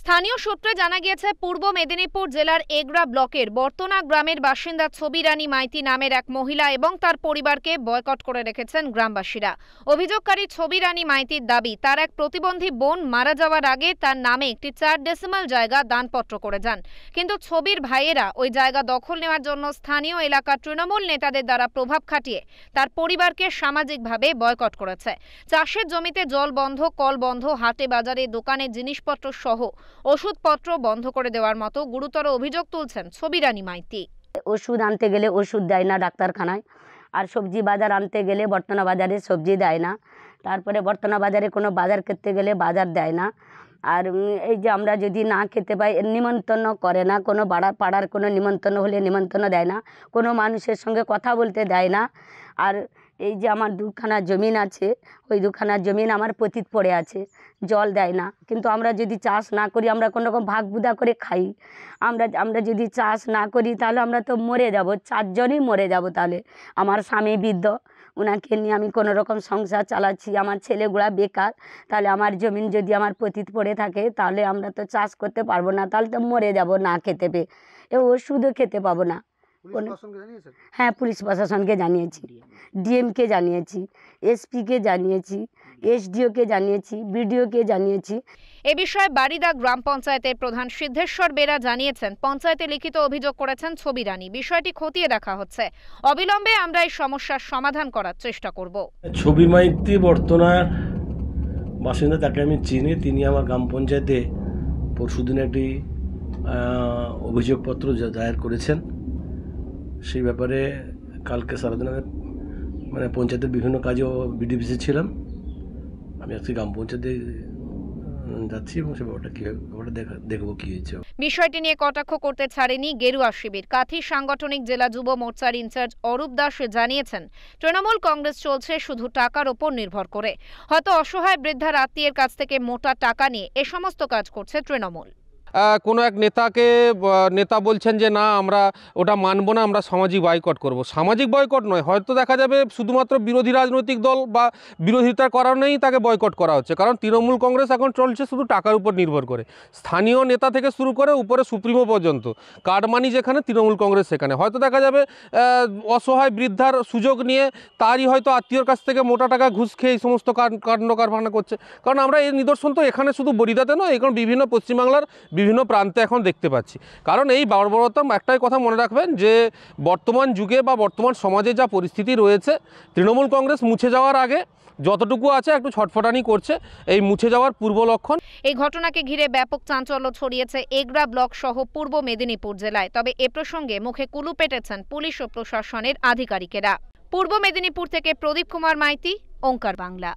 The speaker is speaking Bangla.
স্থানীয় সূত্রে জানা গিয়েছে পূর্ব মেদিনীপুর জেলার এগরা ব্লকের বর্তনা গ্রামের বাসিন্দা ছবিরানী মাইতি নামের এক মহিলা এবং তার পরিবারকে বয়কট করে রেখেছেন গ্রামবাসীরা। অভিযোগকারী ছবিরানী মাইতির দাবি, তার এক প্রতিবন্ধী বোন মারা যাওয়ার আগে তার নামে একটি 4 ডেসিমাল জায়গা দানপত্র করে যান, কিন্তু ছবির ভাইয়েরা ওই জায়গা দখল নেওয়ার জন্য স্থানীয় এলাকার তৃণমূল নেতাদের দ্বারা প্রভাব খাটিয়ে তার পরিবারকে সামাজিকভাবে বয়কট করেছে। চাষের জমিতে জল বন্ধ, কল বন্ধ, হাটে বাজারে দোকানের জিনিসপত্র সহ ওষুধপত্র বন্ধ করে দেওয়ার মতো গুরুতর অভিযোগ তুলছেন ছবিরানী মাইতি। ওষুধ আনতে গেলে ওষুধ দেয় না ডাক্তারখানায়, আর সবজি বাজার আনতে গেলে বর্তনা বাজারে সবজি দেয় না, তারপরে বর্তনা বাজারে কোনো বাজার করতে গেলে বাজার দেয় না। আর এই যে আমরা যদি না খেতে পাই নিমন্ত্রণ করে না, কোনো পাড়ার কোনো নিমন্ত্রণ হলে নিমন্ত্রণ দেয় না, কোনো মানুষের সঙ্গে কথা বলতে দেয় না। আর এই যে আমার দুখানা জমিন আছে, ওই দুখানা জমিন আমার পতিত পড়ে আছে, জল দেয় না। কিন্তু আমরা যদি চাষ না করি, আমরা কোনো রকম ভাগ বুদা করে খাই। আমরা যদি চাষ না করি তাহলে আমরা তো মরে যাব, 4 জনই মরে যাব। তাহলে আমার স্বামী বৃদ্ধ, ওনাকে নিয়ে আমি কোনো রকম সংসার চালাচ্ছি, আমার ছেলেগুলা বেকার। তাহলে আমার জমিন যদি আমার পতিত পড়ে থাকে তাহলে আমরা তো চাষ করতে পারবো না, তাহলে তো মরে যাব না খেতে পেয়ে, ওষুধও খেতে পাবো না। হ্যাঁ, পুলিশ প্রশাসনকে জানিয়েছি, ডিএমকে জানিয়েছি, এসপিকে জানিয়েছি, এসডিওকে জানিয়েছি, বিডিওকে জানিয়েছি। এ বিষয়ে বারিদা গ্রাম পঞ্চায়েতের প্রধান সিদ্ধেশ্বর বেরা জানিয়েছেন, পঞ্চায়েতে লিখিত অভিযোগ করেছেন ছবিরানী। বিষয়টি খতিয়ে দেখা হচ্ছে, অবিলম্বে আমরা এই সমস্যার সমাধান করার চেষ্টা করব। ছবি মাইতি বর্তনার বাসিন্দা, তাকে আমি চিনি। তিনি আমার গ্রাম পঞ্চায়েতে পরশুদিন একটি অভিযোগপত্র দায়ের করেছেন। সেই ব্যাপারে কালকে সারাদিন আমি পঞ্চায়েতের বিভিন্ন কাজেও বিডিপিসি ছিলাম। আমি আজকে গ্রাম পঞ্চায়েতে যাচ্ছি এবং সে ব্যাপারটা কী দেখবো কী হয়েছে। বিষয়টি নিয়ে কটাক্ষ করতে ছাড়েনি গেরুয়া শিবির। কাথি সাংগঠনিক জেলা যুব মোর্চার ইনচার্জ অরূপ দাস জানিয়েছেন, তৃণমূল কংগ্রেস চলছে শুধু টাকার ওপর নির্ভর করে। হয়তো অসহায় বৃদ্ধার আত্মীয়ের কাছ থেকে মোটা টাকা নিয়ে এ সমস্ত কাজ করছে তৃণমূল। কোনো এক নেতা বলছেন যে না, আমরা ওটা মানব না, আমরা সামাজিক বয়কট করব। সামাজিক বয়কট নয়, হয়তো দেখা যাবে শুধুমাত্র বিরোধী রাজনৈতিক দল বা বিরোধিতার কারণেই তাকে বয়কট করা হচ্ছে। কারণ তৃণমূল কংগ্রেস এখন চলছে শুধু টাকার উপর নির্ভর করে। স্থানীয় নেতা থেকে শুরু করে উপরে সুপ্রিমো পর্যন্ত কাটমানি যেখানে, তৃণমূল কংগ্রেস সেখানে। হয়তো দেখা যাবে অসহায় বৃদ্ধার সুযোগ নিয়ে তারই হয়তো আত্মীয়র কাছ থেকে মোটা টাকা ঘুষ খেয়ে এই সমস্ত কাণ্ড কারখানা করছে। কারণ আমরা এই নিদর্শন তো এখানে শুধু বরিদাতে নয়, এখন বিভিন্ন পশ্চিমবাংলার বিভিন্ন প্রান্তে এখন দেখতে পাচ্ছি। কারণ এই বর্বরতা, একটাই কথা মনে রাখবেন যে বর্তমান যুগে বা বর্তমান সমাজে যা পরিস্থিতি রয়েছে, তৃণমূল কংগ্রেস মুছে যাওয়ার আগে যতটুকু আছে একটু ছটফটানি করছে, এই মুছে যাওয়ার পূর্ব লক্ষণ। এই ঘটনাকে ঘিরে ব্যাপক চাঞ্চল্য ছড়িয়েছে এগরা ব্লক সহ পূর্ব মেদিনীপুর জেলায়। তবে এ প্রসঙ্গে মুখে কুলু পেটেছেন পুলিশ ও প্রশাসনের আধিকারিকেরা। পূর্ব মেদিনীপুর থেকে প্রদীপ কুমার মাইতি, ওঙ্কার বাংলা।